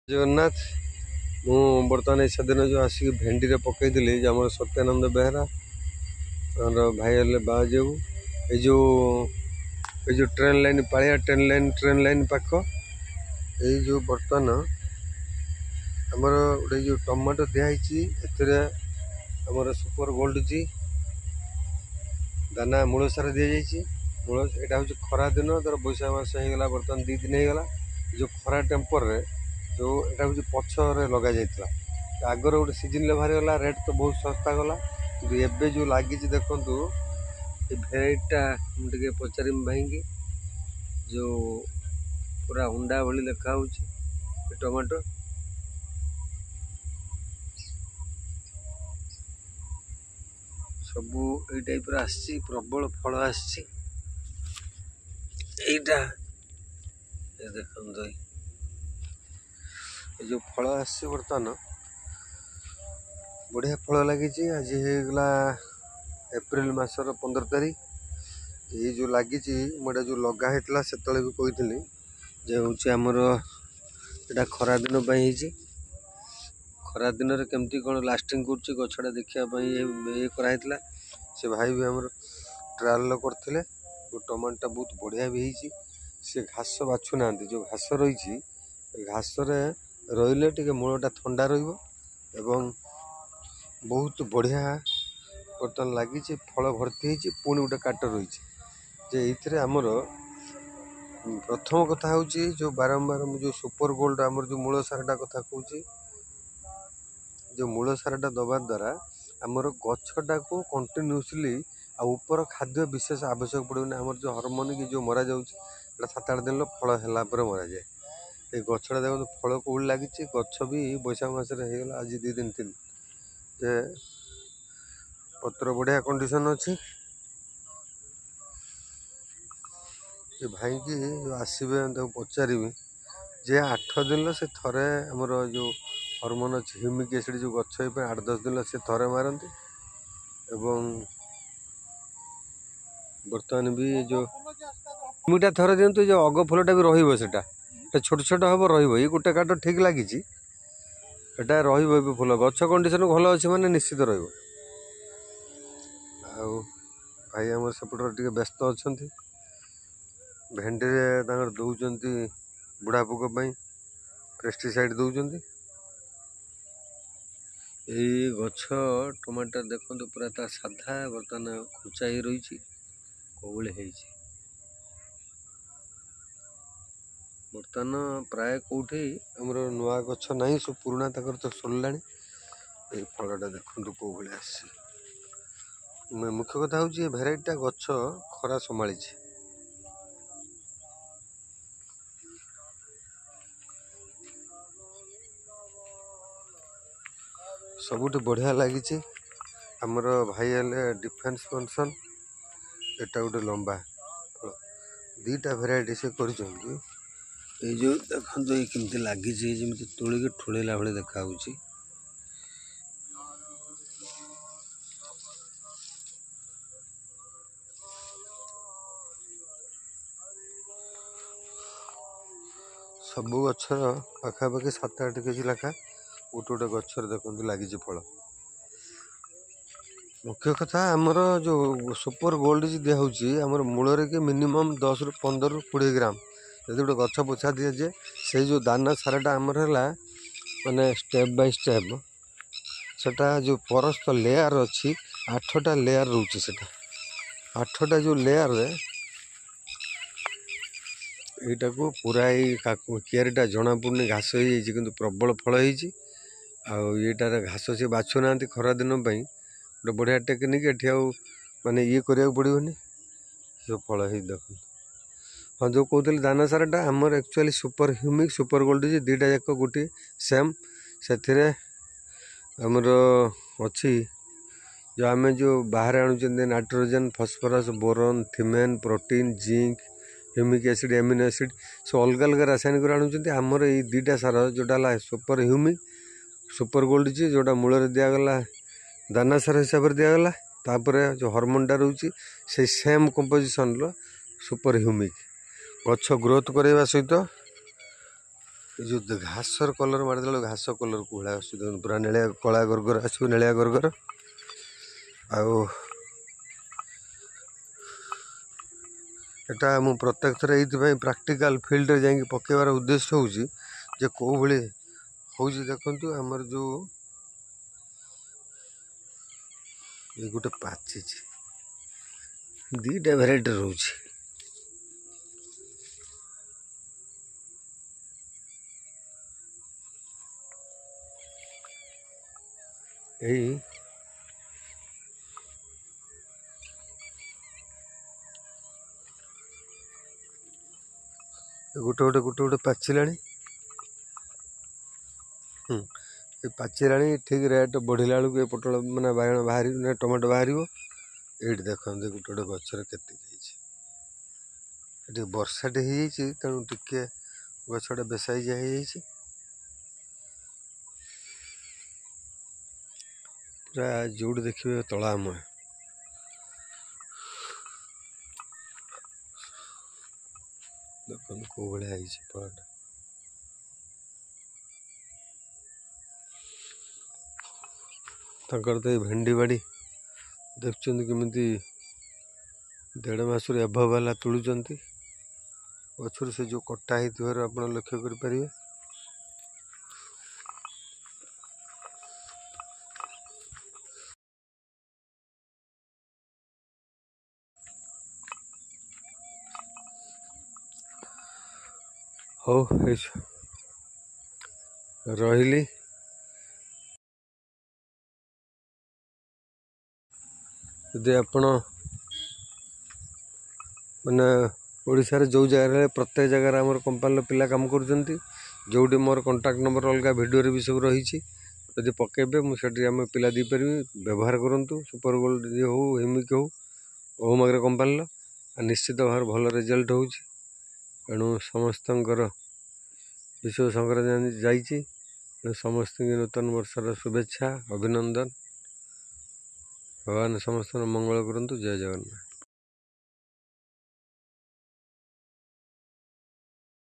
जगन्नाथ मु बर्तमान ए दिन जो आसिक भेंडी रे पकईली आम सत्यानंद बेहरा भाई बाजू ये जो ट्रेन लाइन पालिया ट्रेन लाइन पाख ये जो बर्तमान आमर गोटे जो टमाटो दिखाई एमर सुपर गोल्ड जी दाना मूल सार दि जाइए मूल यहाँ हूँ खरा दिन तर बैशाख मास होगा बर्तमान 2 दिन होगा जो खरा टेम्पर रे जो यहाँ हूँ पछरे लग जाता आगर गोटे सीजन बाहरी गला रेट तो बहुत सस्ता गला कि एबे जो लगी देखु ये भेराइटा मुझे पचारि भाई जो पूरा हुंडा भली देखा टमाटो सबू ये टाइप आसी प्रबल फल आसी देखो ये जो फल आसी बर्तमान बढ़िया फल लगी आज होगा एप्रिल मासर 15 तारीख ये जो लगी मोटा जो लगा होता से भी कही जे हूँ आमर यहाँ खरा दिन खरा दिन केमती कौन लास्टिंग कर गछटा देखापी ये कराइला से भाई भी आमर ट्रायल करते टमाटोटा बहुत बढ़िया भी होती सी घास बाछु ना जो घास रही घास रही टे मूलटा थंडा एवं बहुत बढ़िया बर्तमान लगी फल भर्ती होती पुणी गोटे काट रही जे आमर प्रथम कथा हूँ जो बारंबार जो सुपर गोल्ड आमर जो मूल सारटा कथा कहूँ जो मूल सारटा दबा द्वारा आमर गछटा को कंटिन्यूसली ऊपर खाद्य विशेष आवश्यक पड़ोनी आमर जो हार्मोन की जो मरा जा 7-8 दिन फल है मरा जाए ये गछटा देखो फल कौड़ लगी गछ भी बैशाख मास होगा आज 2 दिन 3 दिन जे पत्र बढ़िया कंडीशन अच्छी ये भाई की जो आसबे पचारि जे 8 दिन से थरे आमर जो हार्मोन अच्छी ह्यूमिक एसिड जो गछ 8-10 दिन से थरे मारती एवं बर्तमान भी जो ह्यूमिकटा थरे दिंतु जो अग फलटा भी रहा छोट छोट हम रही गोटे काट ठीक लगी एटा रही फुल गछ कंडीशन भल अच्छे माने निश्चित रही भाई आम सेपटर टे व्यस्त अच्छा भेंडी दौरान बुढ़ा पोक पेस्टिसाइड दौरान यही गछ टमाटर देखो पूरा ता साधा बर्तमान खुचा ही रही कौले बर्तमान प्राय कौटे आमर नुआ गछ ना सब पुराणा तक तो सरला ये फलटा देखो कौ भाई आसी मुख्य कथा हूँ भेराइटा गछ खरा संभाली सबुठ बढ़िया लगी आमर भाई हेले डिफेन्स पेंशन एटा गोटे लंबा फल 2टा भेराइटी से कर जो देखो ये केमती लगी जमी तोलिक ठुलेला भाई देखा सबू गचर पाखापाखि 7-8 केजी लेखा गोटे गोटे गचर देखो लगी फल मुख्य कथा आमर जो सुपर गोल्ड दिखाऊँ आमर मूल के मिनिमम 10 ରୁ 15 ରୁ 20 ग्राम यदि गोटे गछ पोछा दि जाए से जो दाना साराटा आमर है माने स्टेप बाय स्टेप सेटा जो परस्त लेयर अच्छी 8टा लेयर रोचे से 8टा जो लेयर यटा को पूरा कियारीटा जना पड़नी घास हो कि प्रबल फल होटार घास सी बाछु ना खरा दिन गोटे बढ़िया टेक्निक एटी माने ये करा पड़ोनी जो फल है देख हाँ जो कहते दाना साराटा आमर actually super humic super gold 2टा जाक गोटे सेम से आमर अच्छी जो आम जो बाहर आणुचे नाइट्रोजन फॉस्फोरस बोरन थिमेन protein zinc humic acid amino acid सब अलग अलग रासायनिक आणुचे आमर ये 2टा सार जोटा सुपर ह्यूमिक सुपर गोल्ड जोटा मूल दिगला दाना सार हिसाब से दिगला तापर जो हार्मोनटा रोचे से सेम कंपोजिशन सुपर ह्यूमिक गछ ग्रोथ करवा सहित जो घासर कलर मारिदेला घास कलर को भाया आस पूरा नेलिया कला गरगर आसो नेलिया गरगर आटा मु प्रत्येक थर ये प्राक्टिकल फील्ड रे जाकि पकेबार उद्देश्य हूँ जे कौ भाई हूँ देखु आमर जो ये गोटे पाची दीटा भेराइटी रोचे यही गोटे गोटे गोटे गोटे पाचिला ये पाचिला ठीक रेट बढ़ला बेलू ये पोटल मैंने बाइगण बाहर टमाटो बाहर ये देखते गोटे गोटे गचर के वर्षाटे हो तेणु टिके गछटा बेसाइजा हो पूरा जोड़ देखिए तलामय देखो कौ भाया फलटा तक तो ये भेंडी बाड़ी देखुं केमी 1.5 मास एभव वाला तुलुंट गचर से जो कटा हो आप लक्ष्य करें हो रही यदि आपण मैंने ओडिशा रे जो जगह प्रत्येक जगह आमर कंपानी पिला काम करुँच जोटी मोर कंटाक्ट नंबर अलग वीडियो भी सब रही यदि पकेबे मुझे आम पिला देपर व्यवहार करूँ सुपर गोल्ड हो हिमिक हो ओहमाग्रे कंपानी निश्चित भाव भल रिजल्ट हो तेणु समस्त विश्व संक्रांति जाइए समस्त नूतन वर्षर शुभेच्छा अभिनंदन भगवान समस्त मंगल करंतु जय जगन्नाथ।